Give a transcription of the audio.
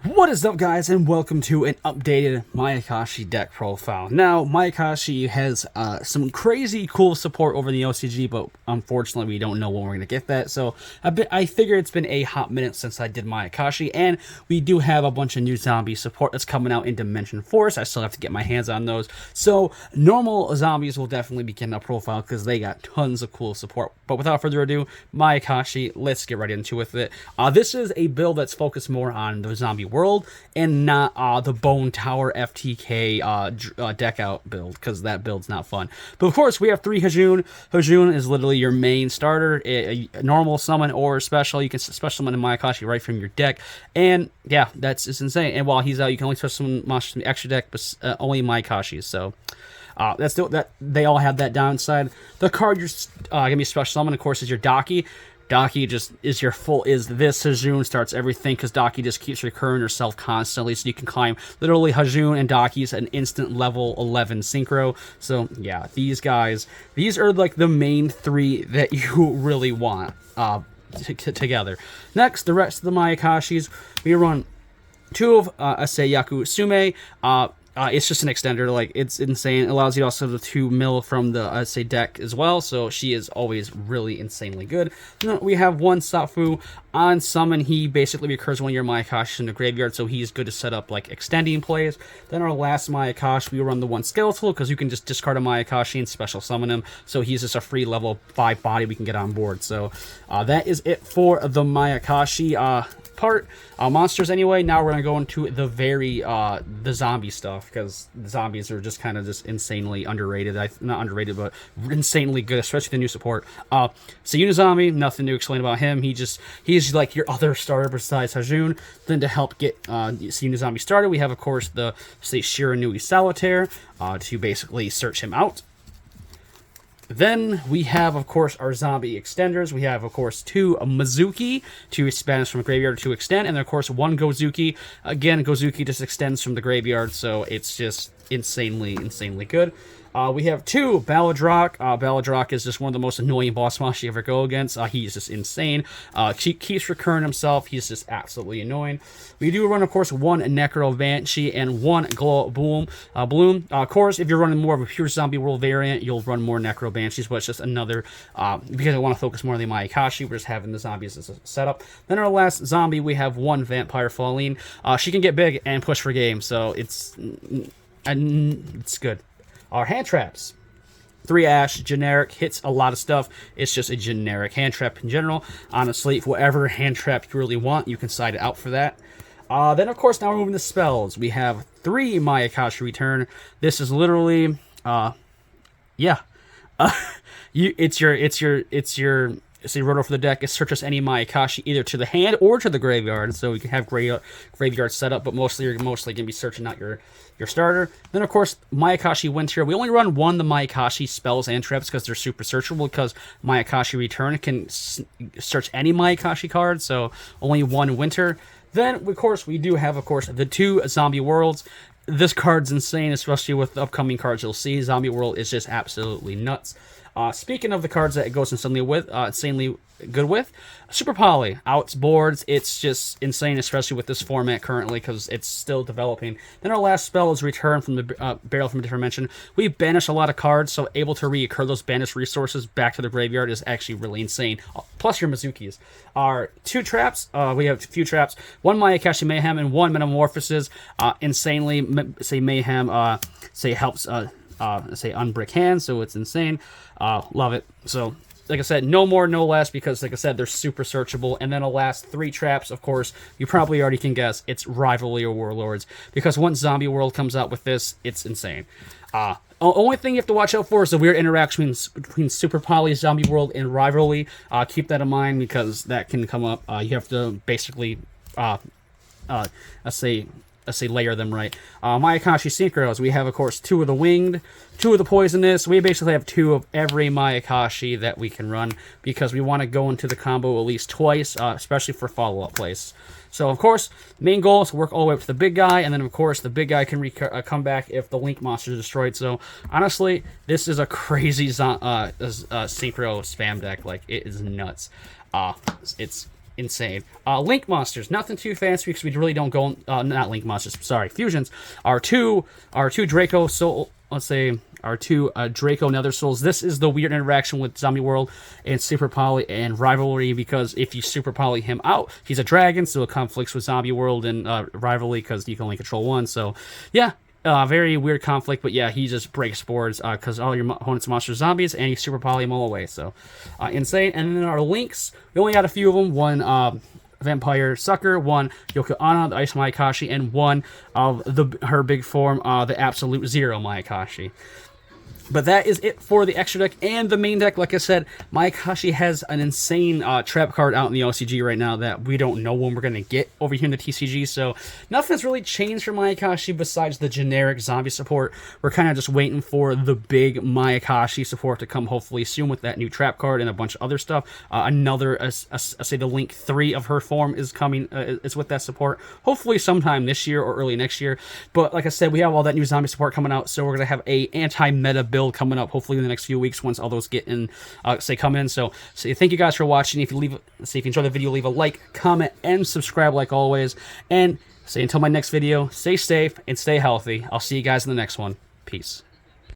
What is up, guys, and welcome to an updated Mayakashi deck profile. Now, Mayakashi has some crazy cool support over the OCG, but unfortunately we don't know when we're going to get that, so I figure it's been a hot minute since I did Mayakashi, and we do have a bunch of new zombie support that's coming out in Dimension Force. I still have to get my hands on those, so normal zombies will definitely be getting a profile because they got tons of cool support. But without further ado, Mayakashi, let's get right into it. This is a build that's focused more on the zombie world and not the Bone Tower FTK deck out build, because that build's not fun. But of course, we have 3 Hajun. Hajun is literally your main starter, a normal summon or special. You can special summon a Mayakashi right from your deck, and yeah, that's just insane. And while he's out, you can only special summon monsters from the extra deck, but only Mayakashis. So that's still that they all have that downside. The card you're gonna be special summon, of course, is your Daki. Daki just is your this Hajun starts everything, because Daki just keeps recurring herself constantly, so you can climb literally Hajun and Daki's an instant level 11 synchro. So yeah, these are like the main 3 that you really want together. Next, the rest of the Mayakashis, we run 2 of Yaku Sume. It's just an extender, like, it's insane. It allows you also to mill from the deck as well, so she is always really insanely good. Then we have 1 Safu. On summon, he basically recurs one of your Mayakashi in the graveyard, so he's good to set up like extending plays. Then our last Mayakashi, we run the 1 Skeletal, because you can just discard a Mayakashi and special summon him, so he's just a free level 5 body we can get on board. So that is it for the Mayakashi part. Monsters anyway. Now we're gonna go into the zombie stuff, because the zombies are just kind of just insanely underrated. Not underrated, but insanely good, especially the new support. So Unizombie, nothing to explain about him. He's like your other starter besides Hajun. Then to help get Unizombie started, we have of course the Shiranui Solitaire to basically search him out. Then we have, of course, our zombie extenders. We have, of course, 2 Mizuki to expand from a graveyard to extend, and then, of course, 1 Gozuki. Again, Gozuki just extends from the graveyard, so it's just insanely good. We have 2 Baladrock. Baladrock is just one of the most annoying boss monsters you ever go against. He's just insane. He keeps recurring himself. He's just absolutely annoying. We do run, of course, 1 Necro Banshee and 1 Glow Bloom. Of course, if you're running more of a pure zombie world variant, you'll run more Necro Banshees, but it's just another, because I want to focus more on the Mayakashi, we're just having the zombies as a setup. Then our last zombie, we have 1 Vampire Falling. She can get big and push for game, so it's good. Our hand traps. 3 Ash, generic, hits a lot of stuff. It's just a generic hand trap in general. Honestly, whatever hand trap you really want, you can side it out for that. Then, of course, now we're moving to spells. We have 3 Mayakashi Return. This is literally, it's a roto for the deck. It searches any Mayakashi either to the hand or to the graveyard, so you can have graveyard set up, but you're mostly going to be searching out your starter. Then, of course, Mayakashi Winter. We only run 1 the Mayakashi spells and traps because they're super searchable, because Mayakashi Return can search any Mayakashi card, so only 1 Winter. Then, of course, we do have, of course, the 2 Zombie Worlds. This card's insane, especially with the upcoming cards you'll see. Zombie World is just absolutely nuts. Speaking of the cards that it goes insanely good with, Super Poly outboards. It's just insane, especially with this format currently, because it's still developing. Then our last spell is Return from the Barrel from a Different Dimension. We banish a lot of cards, so able to reoccur those banished resources back to the graveyard is actually really insane. Plus your Mizukis. Our 2 traps. We have a few traps. 1 Mayakashi Mayhem and 1 Metamorphosis. Insanely, Mayhem helps unbrick hands, so it's insane. Love it. So, like I said, no more, no less, because, like I said, they're super searchable. And then the last 3 traps, of course, you probably already can guess, it's Rivalry or Warlords, because once Zombie World comes out with this, it's insane. Only thing you have to watch out for is the weird interaction between Super Poly, Zombie World, and Rivalry. Keep that in mind, because that can come up. You have to basically, let's say layer them right. Mayakashi Synchros, we have, of course, 2 of the Winged, 2 of the Poisonous. We basically have 2 of every Mayakashi that we can run, because we want to go into the combo at least twice, especially for follow-up plays. So, of course, main goal is to work all the way up to the big guy, and then, of course, the big guy can come back if the Link monster is destroyed. So, honestly, this is a crazy synchro spam deck. Like, it is nuts. It's insane. Link monsters, nothing too fancy because we really don't go. Not link monsters. Sorry, fusions. Our two Draco soul. Let's say our two Draco Nether Souls. This is the weird interaction with Zombie World and Super Poly and Rivalry, because if you Super Poly him out, he's a dragon, so it conflicts with Zombie World and Rivalry because you can only control one. So yeah. Very weird conflict, but yeah, he just breaks boards because all your opponents are monster zombies, and you super poly them all away. So insane. And then our links, we only got a few of them. One Vampire Sucker, one Yugioh, the Ice Mayakashi, and one of her big form, the Absolute Zero Mayakashi. But that is it for the extra deck and the main deck. Like I said, Mayakashi has an insane trap card out in the OCG right now that we don't know when we're going to get over here in the TCG. So nothing's really changed for Mayakashi besides the generic zombie support. We're kind of just waiting for the big Mayakashi support to come hopefully soon with that new trap card and a bunch of other stuff. Say the Link 3 of her form is coming, is with that support. Hopefully sometime this year or early next year. But like I said, we have all that new zombie support coming out, so we're going to have a anti-meta build coming up hopefully in the next few weeks once all those get in, come in. So thank you guys for watching. If you enjoyed the video, leave a like, comment, and subscribe like always. And until my next video, stay safe and stay healthy. I'll see you guys in the next one. Peace.